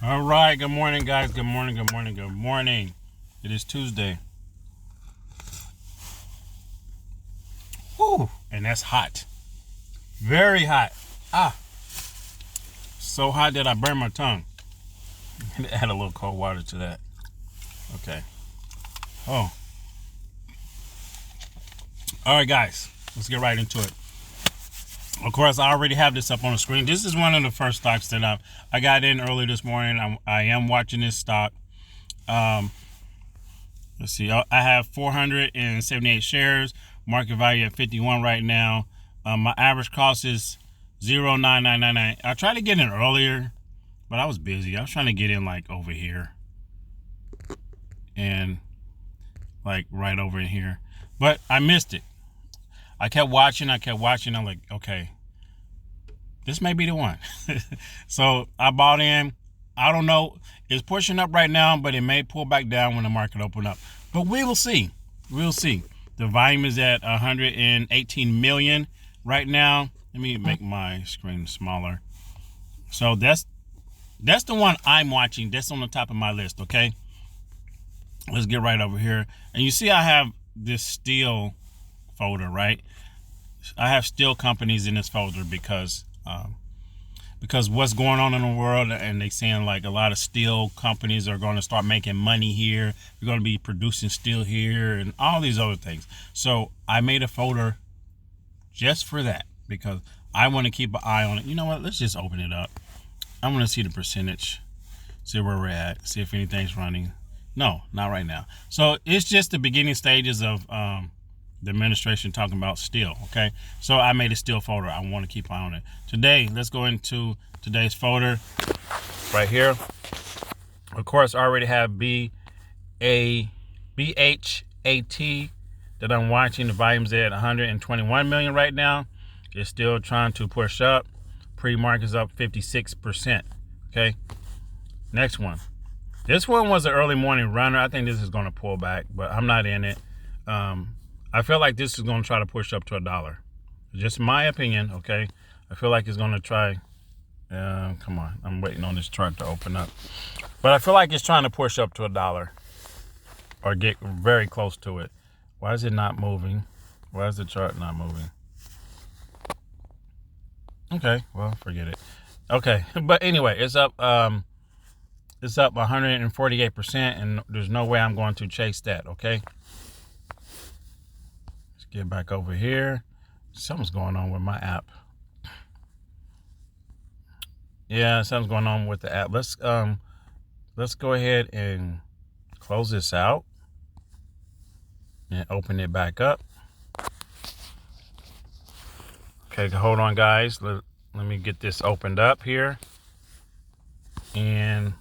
All right, good morning, guys. Good morning, good morning, good morning. It is Tuesday. Whew, and that's hot. Very hot. So hot that I burned my tongue. Add a little cold water to that. Okay. Oh. All right, guys. Let's get right into it. Of course, I already have this up on the screen. This is one of the first stocks that I got in early this morning. I am watching this stock. Let's see. I have 478 shares. Market value at 51 right now. My average cost is 0.9999. I tried to get in earlier, but I was busy. I was trying to get in like over here and like right over in here, but I missed it. I kept watching. I'm like, okay, this may be the one. So I bought in. I don't know. It's pushing up right now, but it may pull back down when the market open up. But we will see. We'll see. The volume is at 118 million right now. Let me make my screen smaller. So that's the one I'm watching. That's on the top of my list, okay? Let's get right over here. And you see I have this steel folder, right? I have steel companies in this folder because what's going on in the world, and they saying like a lot of steel companies are going to start making money here. We're going to be producing steel here and all these other things. So I made a folder just for that because I want to keep an eye on it. You know what? Let's just open it up. I want to see the percentage, see where we're at, see if anything's running. No, not right now. So it's just the beginning stages of the administration talking about steel, okay? So I made a steel folder. I want to keep an eye on it. Today, let's go into today's folder right here. Of course, I already have BHAT that I'm watching. The volume's at 121 million right now. It's still trying to push up. Pre-market's up 56%, okay? Next one. This one was an early morning runner. I think this is going to pull back, but I'm not in it. I feel like this is going to try to push up to $1. Just my opinion, okay? I feel like it's going to try. Come on. I'm waiting on this chart to open up. But I feel like it's trying to push up to $1 or get very close to it. Why is it not moving? Why is the chart not moving? Okay, well, forget it. Okay, but anyway, it's up 148%, and there's no way I'm going to chase that, okay? Let's get back over here. Something's going on with my app. Yeah, something's going on with the app. Let's go ahead and close this out and open it back up. Okay, hold on, guys. Let me get this opened up here. And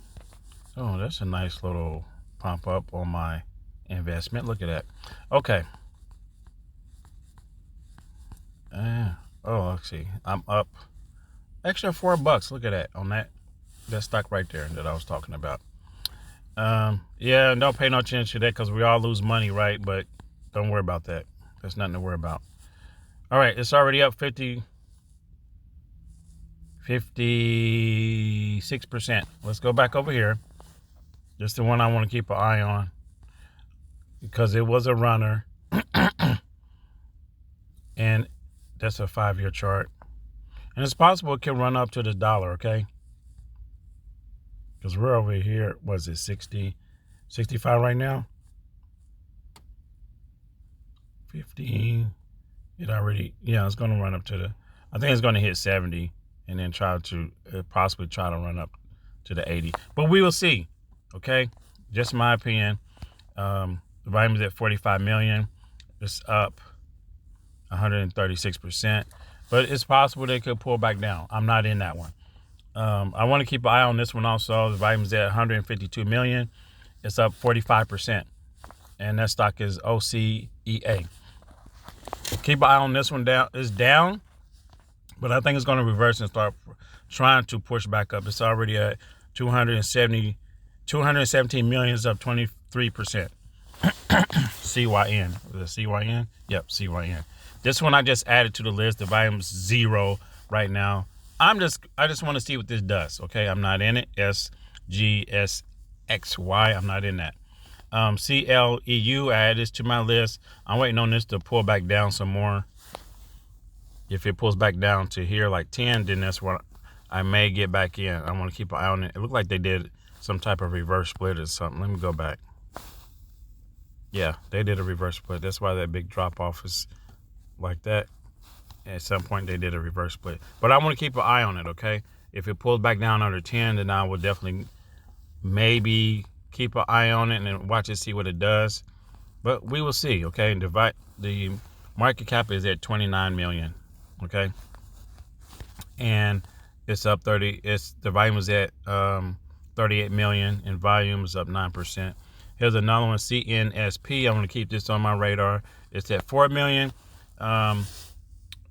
oh, that's a nice little pump up on my investment. Look at that. Okay. Let's see. I'm up extra $4. Look at that on that stock right there that I was talking about. Yeah, don't pay no attention to that because we all lose money, right? But don't worry about that. There's nothing to worry about. All right, it's already up 56%. Let's go back over here. This is the one I want to keep an eye on because it was a runner. And that's a 5-year chart. And it's possible it can run up to the $1, okay? Because we're over here, was it 60, 65 right now? 15. It already, yeah, it's going to run up to I think it's going to hit 70 and then possibly try to run up to the 80. But we will see, okay? Just my opinion. The volume is at 45 million. It's up 136%. But it's possible they could pull back down. I'm not in that one. I want to keep an eye on this one also. The volume is at 152 million. It's up 45%. And that stock is OCEA. Keep an eye on this one. It's down, but I think it's going to reverse and start trying to push back up. It's already at 217 million. It's up 23%. CYN. Is it CYN? Yep, CYN. This one I just added to the list. The volume's 0 right now. I just want to see what this does. Okay, I'm not in it. GSXY. I'm not in that. CLEU, I add this to my list. I'm waiting on this to pull back down some more. If it pulls back down to here like 10, then that's what I may get back in. I want to keep an eye on it. It looked like they did some type of reverse split or something. Let me go back. Yeah, they did a reverse split. That's why that big drop off is like that. At some point they did a reverse split. But I want to keep an eye on it, okay? If it pulls back down under 10, then I will definitely maybe keep an eye on it and watch it, see what it does. But we will see, okay? The market cap is at 29 million, okay? And it's up 30. The volume is at 38 million, and volume is up 9%. Here's another one, CNSP. I'm going to keep this on my radar. It's at 4 million.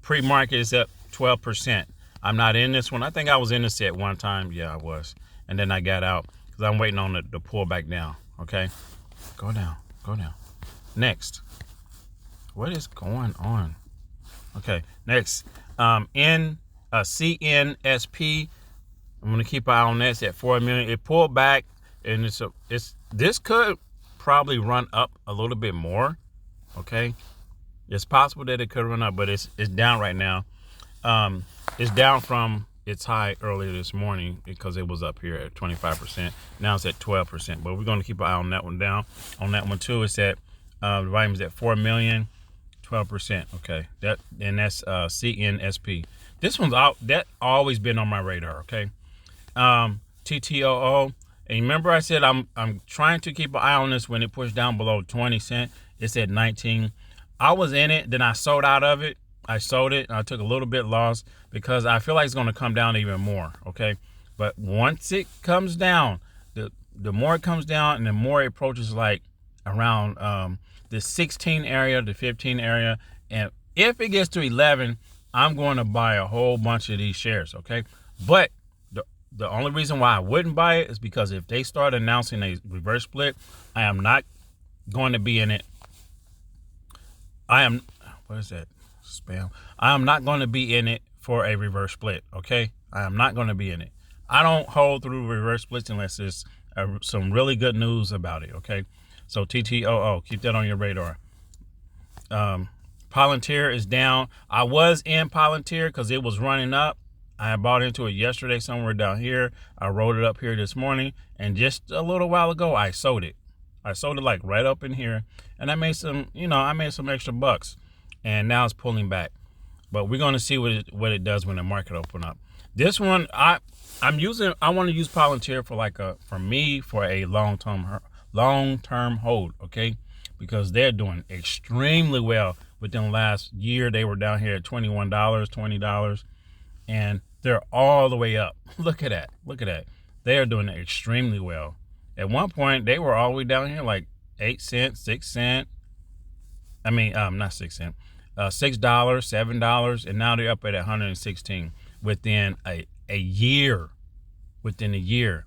Pre-market is up 12%. I'm not in this one. I think I was in this at one time. Yeah, I was. And then I got out because I'm waiting on it to pull back down. Okay. Go down. Go down. Next. What is going on? Okay. Next. CNSP. I'm going to keep an eye on that. It's at 4 million. It pulled back, and this could probably run up a little bit more. Okay. It's possible that it could run up, but it's down right now. It's down from its high earlier this morning because it was up here at 25%. Now it's at 12%. But we're going to keep an eye on that one down. On that one too, it's at the volume is at 4 million, 12%. Okay, that's CNSP. This one's out. That always been on my radar. Okay, TTOO. And remember, I said I'm trying to keep an eye on this when it pushed down below 20 cents. It's at 19. I was in it, then I sold out of it. I sold it, and I took a little bit loss because I feel like it's going to come down even more, okay? But once it comes down, the more it comes down and the more it approaches like around the 16 area, the 15 area, and if it gets to 11, I'm going to buy a whole bunch of these shares, okay? But the only reason why I wouldn't buy it is because if they start announcing a reverse split, I am not going to be in it. What is that? Spam. I am not going to be in it for a reverse split, okay? I am not going to be in it. I don't hold through reverse splits unless there's some really good news about it, okay? So TTOO, keep that on your radar. Palantir is down. I was in Palantir because it was running up. I bought into it yesterday somewhere down here. I rolled it up here this morning, and just a little while ago, I sold it. I sold it like right up in here, and I made some extra bucks, and now it's pulling back. But we're going to see what it does when the market open up. This one, I want to use Palantir for a long-term hold, okay? Because they're doing extremely well. Within the last year, they were down here at $21, $20, and they're all the way up. Look at that. Look at that. They are doing extremely well. At one point, they were all the way down here like 8 cents, 6 cents. I mean, not 6 cents. $6, $7, and now they're up at 116 within a year. Within a year.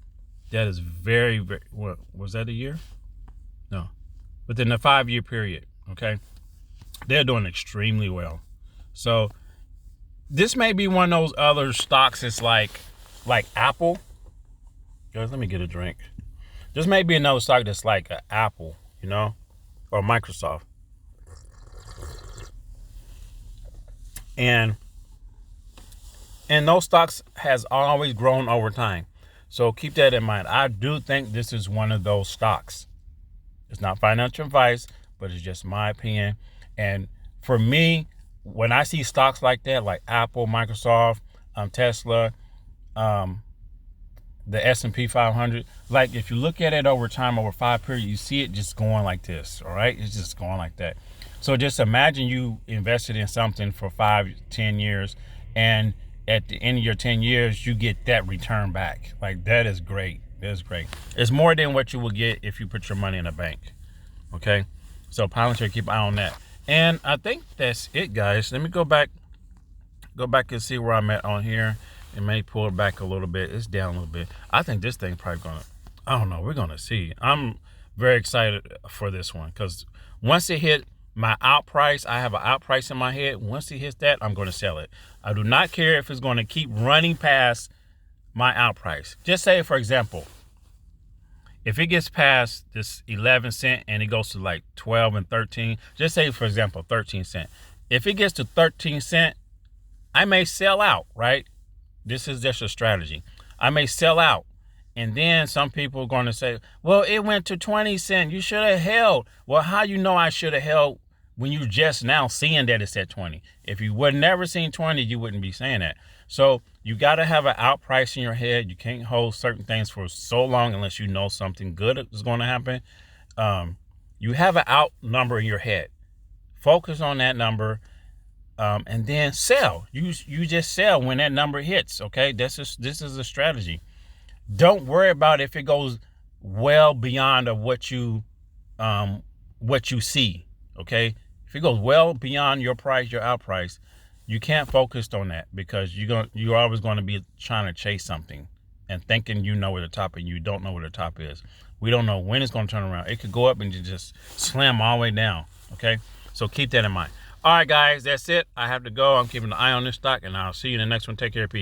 That is very, very, what, was that a year? No. Within a 5-year period, okay? They're doing extremely well. So this may be one of those other stocks that's like Apple. Guys, let me get a drink. This may be another stock that's like an Apple, or Microsoft. And those stocks has always grown over time. So keep that in mind. I do think this is one of those stocks. It's not financial advice, but it's just my opinion. And for me, when I see stocks like that, like Apple, Microsoft, Tesla, the S&P 500, like if you look at it over time, over 5 periods, you see it just going like this, all right? It's just going like that. So just imagine you invested in something for 5-10 years, and at the end of your 10 years, you get that return back. Like, that is great. That's great. It's more than what you will get if you put your money in a bank, okay? So Palantir, keep an eye on that. And I think that's it, guys. Let me go back and see where I'm at on here. It may pull it back a little bit. It's down a little bit. I think this thing's probably I don't know. We're going to see. I'm very excited for this one because once it hit my out price, I have an out price in my head. Once it hits that, I'm going to sell it. I do not care if it's going to keep running past my out price. Just say, for example, If it gets past this 11 cent and it goes to like 12 and 13, just say for example 13 cent. If it gets to 13 cent, I may sell out, right? This is just a strategy. I may sell out. And then some people are going to say, well, it went to 20 cents. You should have held. Well, how you know I should have held when you just now seeing that it's at 20? If you would never seen 20, you wouldn't be saying that. So you got to have an out price in your head. You can't hold certain things for so long unless you know something good is going to happen. You have an out number in your head. Focus on that number. And then sell. You just sell when that number hits. Okay, this is a strategy. Don't worry about if it goes well beyond of what you see. Okay, if it goes well beyond your price, your out price, you can't focus on that because you're always going to be trying to chase something and thinking you know where the top is. You don't know where the top is. We don't know when it's going to turn around. It could go up and just slam all the way down. Okay, so keep that in mind. All right, guys, that's it. I have to go. I'm keeping an eye on this stock, and I'll see you in the next one. Take care, peace.